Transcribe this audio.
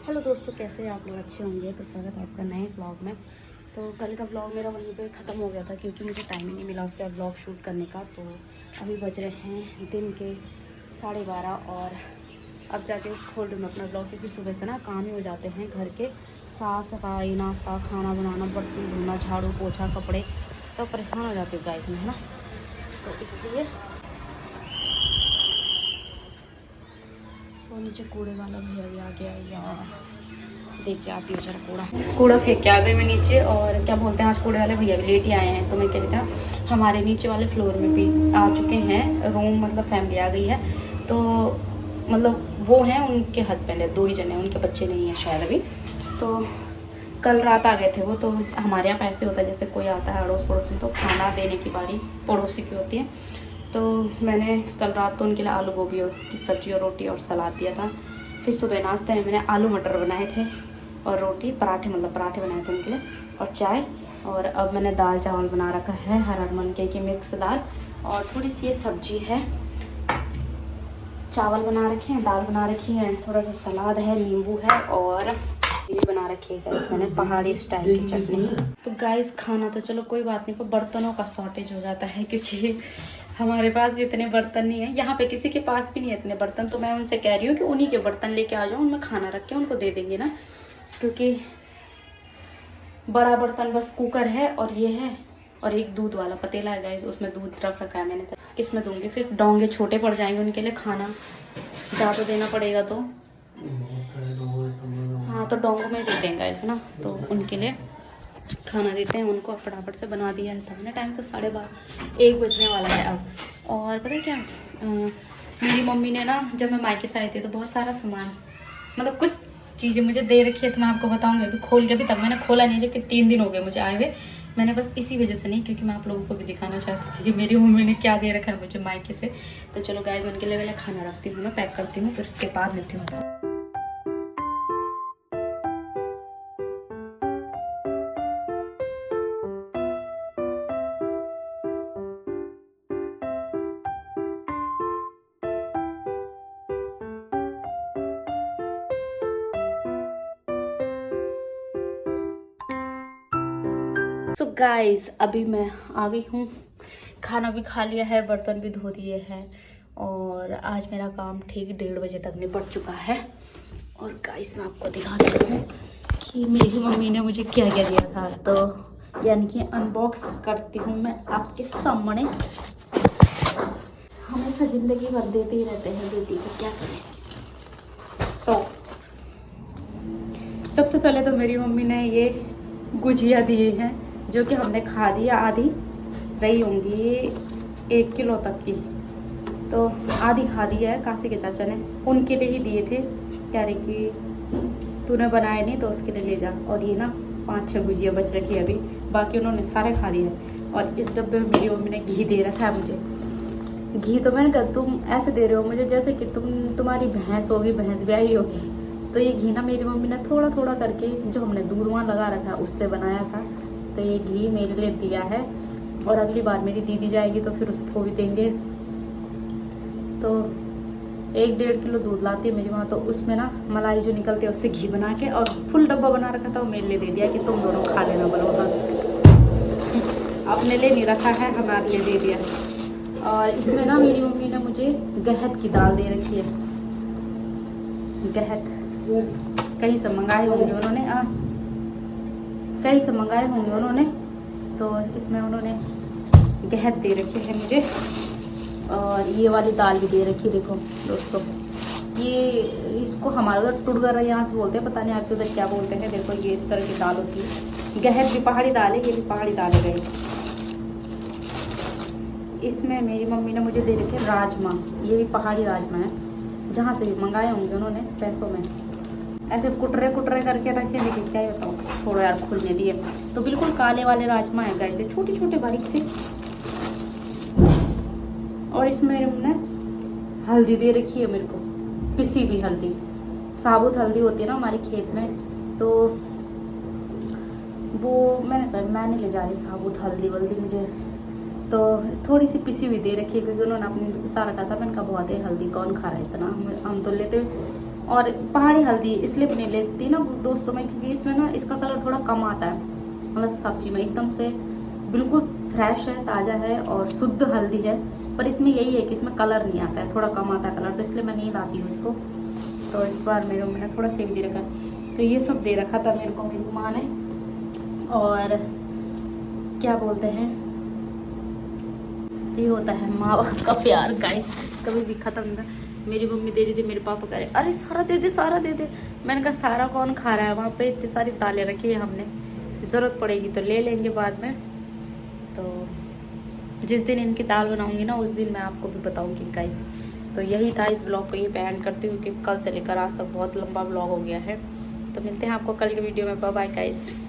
Hello दोस्तों, कैसे हैं आप लोग? अच्छे होंगे। तो स्वागत है आपका नए ब्लॉग में। तो कल का ब्लॉग मेरा वहीं पे ख़त्म हो गया था क्योंकि मुझे टाइम ही नहीं मिला उसके बाद ब्लॉग शूट करने का। तो अभी बज रहे हैं दिन के 12:30 और अब जाके खोल रही हूँ अपना ब्लॉग क्योंकि सुबह से ना काम ही हो जाते हैं घर के, साफ़ सफाई, नाश्ता, खाना बनाना, बर्तन धोना, झाड़ू पोछा, कपड़े, तो परेशान हो जाती हूँ गाइस में, है ना। तो इसलिए तो नीचे कूड़े वाला भैया भी आ गया यार, देख के आती हूँ जरा। कूड़ा फेंक के आ गई मैं नीचे। और क्या बोलते हैं, आज कूड़े वाले भैया भी लेट ही आए हैं। तो मैं कह रही था हमारे नीचे वाले फ्लोर में भी आ चुके हैं रूम, मतलब फैमिली आ गई है। तो मतलब वो हैं, उनके हस्बैंड है, 2 ही जने, उनके बच्चे नहीं हैं शायद अभी। तो कल रात आ गए थे वो। तो हमारे यहाँ पैसे होता है, जैसे कोई आता है अड़ोस पड़ोस में तो खाना देने की बारी पड़ोसी की होती है। तो मैंने कल रात तो उनके लिए आलू गोभी की सब्ज़ी और रोटी और सलाद दिया था। फिर सुबह नाश्ते में मैंने आलू मटर बनाए थे और रोटी, पराठे, मतलब पराठे बनाए थे उनके लिए, और चाय। और अब मैंने दाल चावल बना रखा है, हरा मटर की मिक्स दाल, और थोड़ी सी ये सब्जी है। चावल बना रखे हैं, दाल बना रखी है, थोड़ा सा सलाद है, नींबू है, और ये बना रखी है गाइस मैंने पहाड़ी स्टाइल की चटनी। तो गाइस खाना तो चलो कोई बात नहीं, पर बर्तनों का शॉर्टेज हो जाता है क्योंकि हमारे पास भी इतने बर्तन नहीं है, यहाँ पे किसी के पास भी नहीं है इतने बर्तन। तो मैं उनसे कह रही हूँ कि उन्हीं के बर्तन लेके आ जाओ, उनमें खाना रख के उनको दे देंगे ना, क्योंकि बड़ा बर्तन बस कुकर है और ये है, और एक दूध वाला पतीला है गाइस, उसमें दूध रख रखा है मैंने। तो किसमें दूंगी, फिर डोंगे छोटे पड़ जाएंगे उनके लिए, खाना ज़्यादा देना पड़ेगा। तो हाँ, तो डोंगों में दे देंगे गाइस ना। तो उनके लिए खाना देते हैं उनको। फटाफट से बना दिया है हमने, टाइम से 12:30, 1 बजने वाला है अब। और पता है क्या, मेरी मम्मी ने ना, जब मैं मायके से आई थी तो बहुत सारा सामान, मतलब कुछ चीज़ें मुझे दे रखी है, तो मैं आपको बताऊंगी। अभी खोल के, अभी तक मैंने खोला नहीं, जबकि 3 दिन हो गए मुझे आए हुए। मैंने बस इसी वजह से नहीं, क्योंकि मैं आप लोगों को भी दिखाना चाहती थी कि मेरी मम्मी ने क्या दे रखा है मुझे मायके से। तो चलो गाइस, उनके लिए पहले खाना रखती हूँ, मैं पैक करती हूँ, फिर उसके बाद मिलती हूँ। सो गाइस, अभी मैं आ गई हूँ, खाना भी खा लिया है, बर्तन भी धो दिए हैं, और आज मेरा काम ठीक 1:30 बजे तक निपट चुका है। और गाइस मैं आपको दिखाती हूँ कि मेरी मम्मी ने मुझे क्या क्या दिया था। तो यानी कि अनबॉक्स करती हूँ मैं आपके सामने। हमेशा ज़िंदगी भर देते ही रहते हैं बेटी को, क्या करें। तो सबसे पहले तो मेरी मम्मी ने ये गुजिया दिए हैं, जो कि हमने खा दिया, आधी रही होंगी 1 किलो तक की, तो आधी खा दी है। काशी के चाचा ने उनके लिए ही दिए थे, कह रहे कि तूने बनाए नहीं तो उसके लिए ले जा। और ये ना 5-6 गुजिया बच रखी है अभी, बाकी उन्होंने सारे खा दिए। और इस डब्बे में मेरी मम्मी ने घी दे रखा है मुझे। घी तो मैंने कहा तुम ऐसे दे रहे हो मुझे जैसे कि तुम्हारी भैंस होगी, भैंस ब्याही होगी। तो ये घी ना मेरी मम्मी ने थोड़ा थोड़ा करके, जो हमने दूध वहाँ लगा रखा है उससे बनाया था। तो ये घी मेरे लिए दिया है, और अगली बार मेरी दीदी जाएगी तो फिर उसको भी देंगे। तो 1-1.5 किलो दूध लाती है मेरी माँ, तो उसमें ना मलाई जो निकलती है उससे घी बना के, और फुल डब्बा बना रखा था वो मेरे लिए दे दिया कि तुम दोनों खा लेना। बोलो हाँ, अपने लिए नहीं रखा है, हमारे लिए दे दिया। और इसमें ना मेरी मम्मी ने मुझे गहत की दाल दे रखी है। गहत कहीं से मंगाए होंगे उन्होंने, कहीं से मंगाए होंगे उन्होंने। तो इसमें उन्होंने गहत दे रखे हैं मुझे, और ये वाली दाल भी दे रखी। देखो दोस्तों, ये इसको हमारे उधर टुड़गर यहाँ से बोलते हैं, पता नहीं आपके उधर क्या बोलते हैं। देखो ये इस तरह की दाल होती है, गहत भी पहाड़ी दाल है, ये भी पहाड़ी दाल है गाइस। इसमें मेरी मम्मी ने मुझे दे रखे राजमा, ये भी पहाड़ी राजमा है, जहाँ से भी मंगाए होंगे उन्होंने पैसों में। ऐसे कुटरे कुटरे करके रखे, लेकिन क्या ही बताऊँ, थोड़ा यार खुलने दिए। तो बिल्कुल काले वाले राजमा है गाइस, छोटे छोटे बारीक से। और इसमें हमने हल्दी दे रखी है मेरे को, पिसी हुई हल्दी, साबुत हल्दी होती है ना हमारे खेत में, तो वो मैं नहीं ले जा रही साबुत हल्दी वल्दी मुझे। तो थोड़ी सी पिसी हुई दे रखी है, क्योंकि उन्होंने अपने सारा कहा था। मैंने कहा बहुत है हल्दी, कौन खा रहा है इतना, हम तो लेते। और पहाड़ी हल्दी इसलिए भी नहीं लेती ना दोस्तों मैं, क्योंकि इसमें ना इसका कलर थोड़ा कम आता है, मतलब सब्जी में एकदम से बिल्कुल फ्रेश है, ताज़ा है और शुद्ध हल्दी है। पर इसमें यही है कि इसमें कलर नहीं आता है, थोड़ा कम आता है कलर, तो इसलिए मैं नहीं लाती हूँ उसको। तो इस बार मेरे मम्मी ने थोड़ा सेव दे रखा, तो ये सब दे रखा था मेरे को मेरी माँ ने। और क्या बोलते हैं, ये होता है माँ बाप का प्यार गाइस, कभी भी ख़त्म नहीं। मेरी मम्मी दे रही थी, मेरे पापा कह रहे अरे सारा दे दे सारा दे दे। मैंने कहा सारा कौन खा रहा है, वहाँ पे इतनी सारी दालें रखी है हमने, ज़रूरत पड़ेगी तो ले लेंगे बाद में। तो जिस दिन इनकी दाल बनाऊंगी ना उस दिन मैं आपको भी बताऊंगी गाइस। तो यही था, इस ब्लॉग को ये एंड करती हूँ कि कल से लेकर आज तक बहुत लंबा ब्लॉग हो गया है। तो मिलते हैं आपको कल के वीडियो में, बाय बाय गाइस।